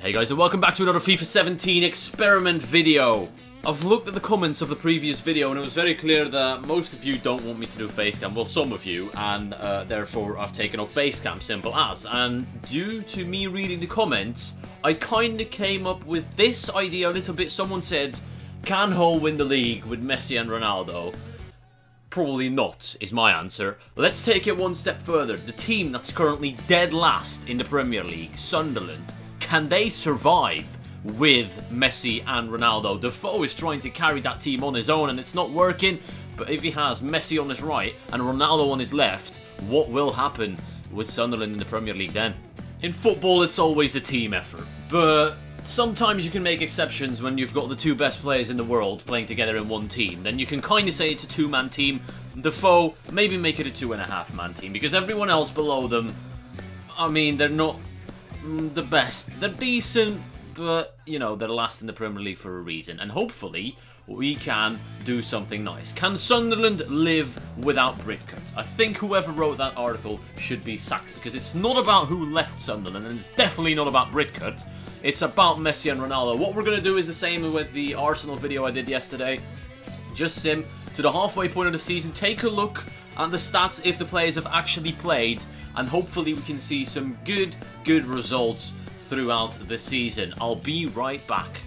Hey guys, and welcome back to another FIFA 17 experiment video. I've looked at the comments of the previous video and it was very clear that most of you don't want me to do facecam. Well, some of you, and therefore I've taken off facecam, simple as. And due to me reading the comments, I kinda came up with this idea a little bit. Someone said, can Hull win the league with Messi and Ronaldo? Probably not, is my answer. Let's take it one step further. The team that's currently dead last in the Premier League, Sunderland, can they survive with Messi and Ronaldo? Defoe is trying to carry that team on his own and it's not working, but if he has Messi on his right and Ronaldo on his left, what will happen with Sunderland in the Premier League then? In football, it's always a team effort, but sometimes you can make exceptions when you've got the two best players in the world playing together in one team. Then you can kind of say it's a two-man team. Defoe, maybe make it a 2.5-man team, because everyone else below them, I mean, they're not the best. They're decent, but, you know, they're last in the Premier League for a reason. And hopefully, we can do something nice. Can Sunderland live without Britcut? I think whoever wrote that article should be sacked, because it's not about who left Sunderland, and it's definitely not about Britcut. It's about Messi and Ronaldo. What we're going to do is the same with the Arsenal video I did yesterday. Just sim to the halfway point of the season. Take a look at the stats if the players have actually played. And hopefully we can see some good results throughout the season. I'll be right back.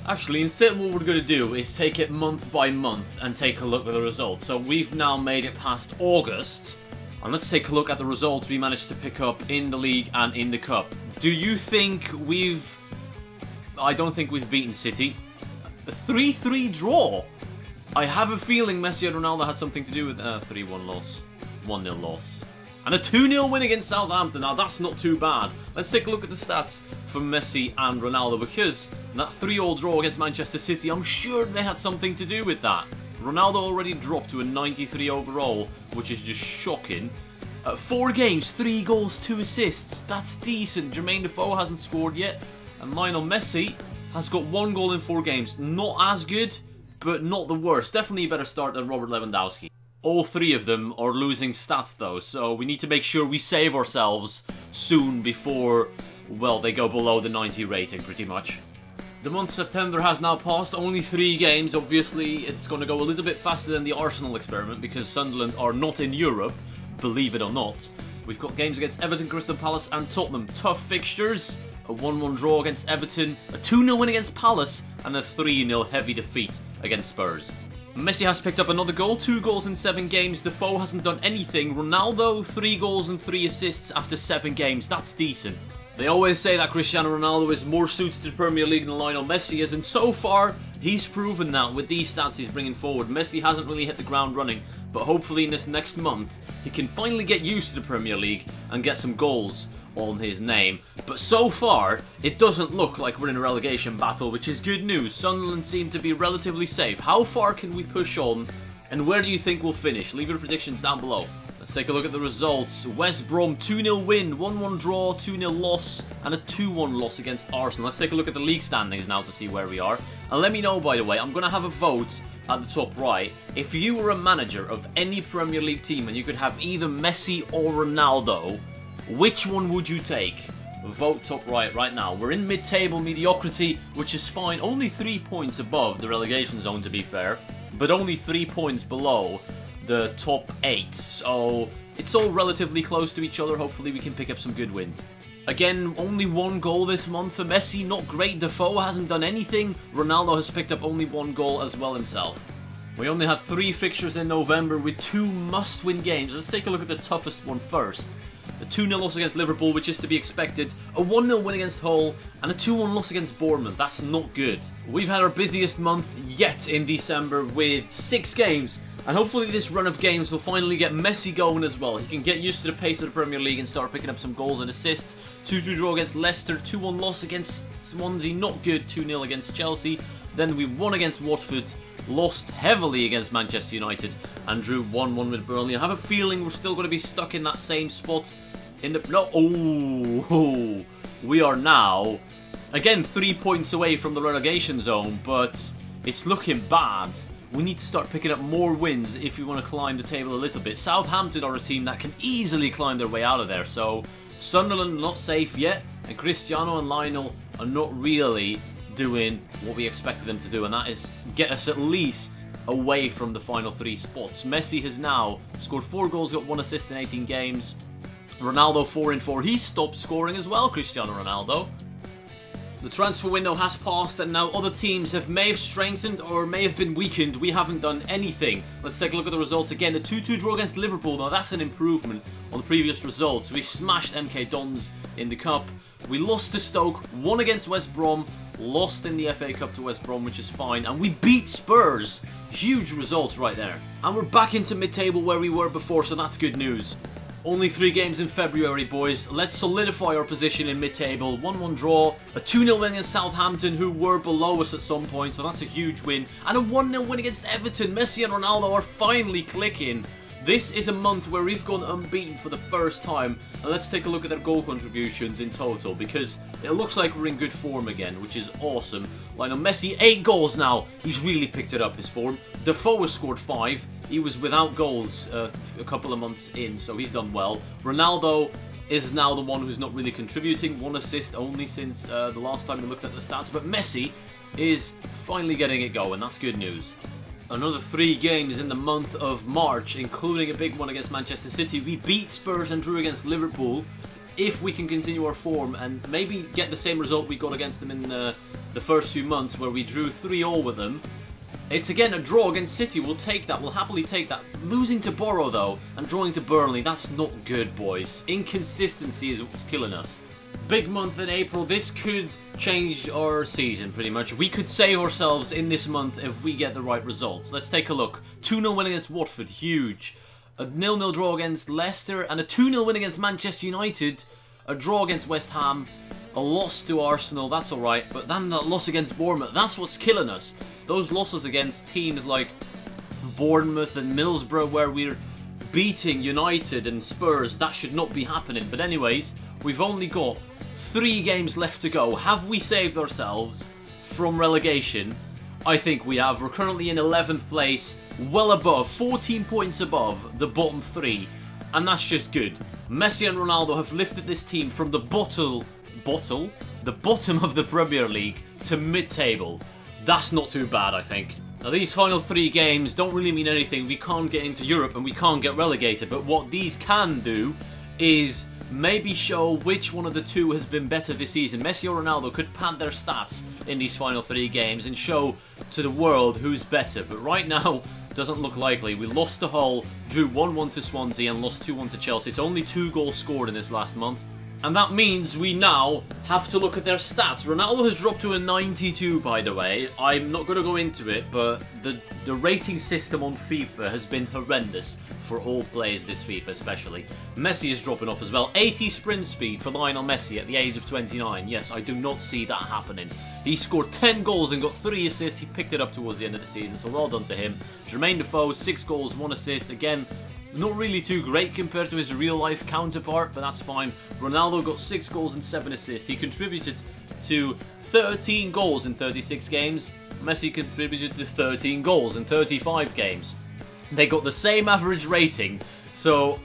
Actually, instead what we're going to do is take it month by month and take a look at the results. So we've now made it past August. And let's take a look at the results we managed to pick up in the league and in the cup. Do you think we've... I don't think we've beaten City. A 3-3 draw. I have a feeling Messi and Ronaldo had something to do with a 3-1 loss. 1-0 loss. And a 2-0 win against Southampton. Now that's not too bad. Let's take a look at the stats for Messi and Ronaldo, because that 3-3 draw against Manchester City, I'm sure they had something to do with that. Ronaldo already dropped to a 93 overall, which is just shocking. 4 games, 3 goals, 2 assists. That's decent. Jermaine Defoe hasn't scored yet. And Lionel Messi has got 1 goal in 4 games. Not as good, but not the worst. Definitely a better start than Robert Lewandowski. All 3 of them are losing stats though, so we need to make sure we save ourselves soon before, well, they go below the 90 rating pretty much. The month of September has now passed, only 3 games. Obviously, it's going to go a little bit faster than the Arsenal experiment because Sunderland are not in Europe, believe it or not. We've got games against Everton, Crystal Palace and Tottenham. Tough fixtures. A 1-1 draw against Everton, a 2-0 win against Palace, and a 3-0 heavy defeat against Spurs. Messi has picked up another goal, 2 goals in 7 games. Defoe hasn't done anything. Ronaldo, 3 goals and 3 assists after 7 games. That's decent. They always say that Cristiano Ronaldo is more suited to the Premier League than Lionel Messi is, and so far, he's proven that with these stats he's bringing forward. Messi hasn't really hit the ground running, but hopefully in this next month, he can finally get used to the Premier League and get some goals on his name. But so far, it doesn't look like we're in a relegation battle, which is good news. Sunderland seem to be relatively safe. How far can we push on, and where do you think we'll finish? Leave your predictions down below. Let's take a look at the results. West Brom 2-0 win, 1-1 draw, 2-0 loss, and a 2-1 loss against Arsenal. Let's take a look at the league standings now to see where we are. And let me know, by the way, I'm going to have a vote at the top right. If you were a manager of any Premier League team and you could have either Messi or Ronaldo, which one would you take? Vote top right now. We're in mid-table mediocrity, which is fine. Only 3 points above the relegation zone, to be fair, but only 3 points below the top 8. So it's all relatively close to each other. Hopefully we can pick up some good wins. Again, only 1 goal this month for Messi. Not great. Defoe hasn't done anything. Ronaldo has picked up only 1 goal as well himself. We only had 3 fixtures in November with 2 must-win games. Let's take a look at the toughest one first. A 2-0 loss against Liverpool, which is to be expected. A 1-0 win against Hull. And a 2-1 loss against Bournemouth. That's not good. We've had our busiest month yet in December with 6 games. And hopefully this run of games will finally get Messi going as well. He can get used to the pace of the Premier League and start picking up some goals and assists. 2-2 draw against Leicester. 2-1 loss against Swansea. Not good. 2-0 against Chelsea. Then we won against Watford. Lost heavily against Manchester United and drew 1-1 with Burnley. I have a feeling we're still going to be stuck in that same spot in the... No, oh, we are now, again, 3 points away from the relegation zone, but it's looking bad. We need to start picking up more wins if we want to climb the table a little bit. Southampton are a team that can easily climb their way out of there, so Sunderland not safe yet, and Cristiano and Lionel are not really doing what we expected them to do, and that is get us at least away from the final 3 spots. Messi has now scored 4 goals, got 1 assist in 18 games. Ronaldo 4 in 4. He stopped scoring as well, Cristiano Ronaldo. The transfer window has passed, and now other teams may have strengthened or may have been weakened. We haven't done anything. Let's take a look at the results again. A 2-2 draw against Liverpool. Now that's an improvement on the previous results. We smashed MK Dons in the Cup. We lost to Stoke, won against West Brom, lost in the FA Cup to West Brom, which is fine, and we beat Spurs. Huge results right there. And we're back into mid-table where we were before, so that's good news. Only 3 games in February, boys. Let's solidify our position in mid-table. 1-1 draw, a 2-0 win against Southampton, who were below us at some point, so that's a huge win. And a 1-0 win against Everton. Messi and Ronaldo are finally clicking. This is a month where we've gone unbeaten for the first time. And let's take a look at their goal contributions in total, because it looks like we're in good form again, which is awesome. Lionel Messi, 8 goals now. He's really picked it up, his form. Defoe has scored 5. He was without goals a couple of months in, so he's done well. Ronaldo is now the one who's not really contributing. 1 assist only since the last time we looked at the stats. But Messi is finally getting it going. That's good news. Another 3 games in the month of March, including a big one against Manchester City. We beat Spurs and drew against Liverpool. If we can continue our form and maybe get the same result we got against them in the first few months, where we drew 3-3 with them. It's again a draw against City. We'll take that. We'll happily take that. Losing to Borough, though, and drawing to Burnley, that's not good, boys. Inconsistency is what's killing us. Big month in April. This could change our season, pretty much. We could save ourselves in this month if we get the right results. Let's take a look. 2-0 win against Watford. Huge. A 0-0 draw against Leicester. And a 2-0 win against Manchester United. A draw against West Ham. A loss to Arsenal, that's alright, but then that loss against Bournemouth, that's what's killing us. Those losses against teams like Bournemouth and Middlesbrough, where we're beating United and Spurs, that should not be happening. But anyways, we've only got 3 games left to go. Have we saved ourselves from relegation? I think we have. We're currently in 11th place, well above, 14 points above the bottom 3, and that's just good. Messi and Ronaldo have lifted this team from the bottom of the Premier League to mid-table. That's not too bad, I think. Now, these final 3 games don't really mean anything. We can't get into Europe and we can't get relegated, but what these can do is maybe show which one of the 2 has been better this season. Messi or Ronaldo could pad their stats in these final 3 games and show to the world who's better, but right now doesn't look likely. We lost to Hull, drew 1-1 to Swansea and lost 2-1 to Chelsea. It's only 2 goals scored in this last month. And that means we now have to look at their stats. Ronaldo has dropped to a 92, by the way. I'm not going to go into it, but the rating system on FIFA has been horrendous for all players this FIFA especially. Messi is dropping off as well. 80 sprint speed for Lionel Messi at the age of 29. Yes, I do not see that happening. He scored 10 goals and got 3 assists. He picked it up towards the end of the season, so well done to him. Jermaine Defoe, 6 goals, 1 assist. Again, not really too great compared to his real-life counterpart, but that's fine. Ronaldo got 6 goals and 7 assists. He contributed to 13 goals in 36 games. Messi contributed to 13 goals in 35 games. They got the same average rating, so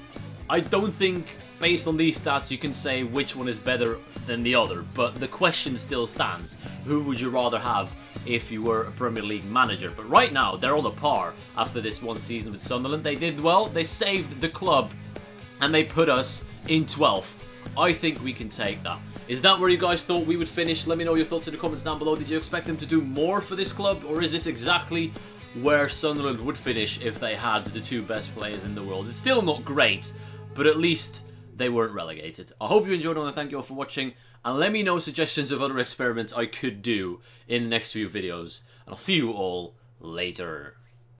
I don't think, based on these stats, you can say which one is better than the other. But the question still stands. Who would you rather have if you were a Premier League manager? But right now, they're on a par after this one season with Sunderland. They did well, they saved the club, and they put us in 12th. I think we can take that. Is that where you guys thought we would finish? Let me know your thoughts in the comments down below. Did you expect them to do more for this club, or is this exactly where Sunderland would finish if they had the 2 best players in the world? It's still not great, but at least they weren't relegated. I hope you enjoyed it, and thank you all for watching. And let me know suggestions of other experiments I could do in the next few videos. And I'll see you all later.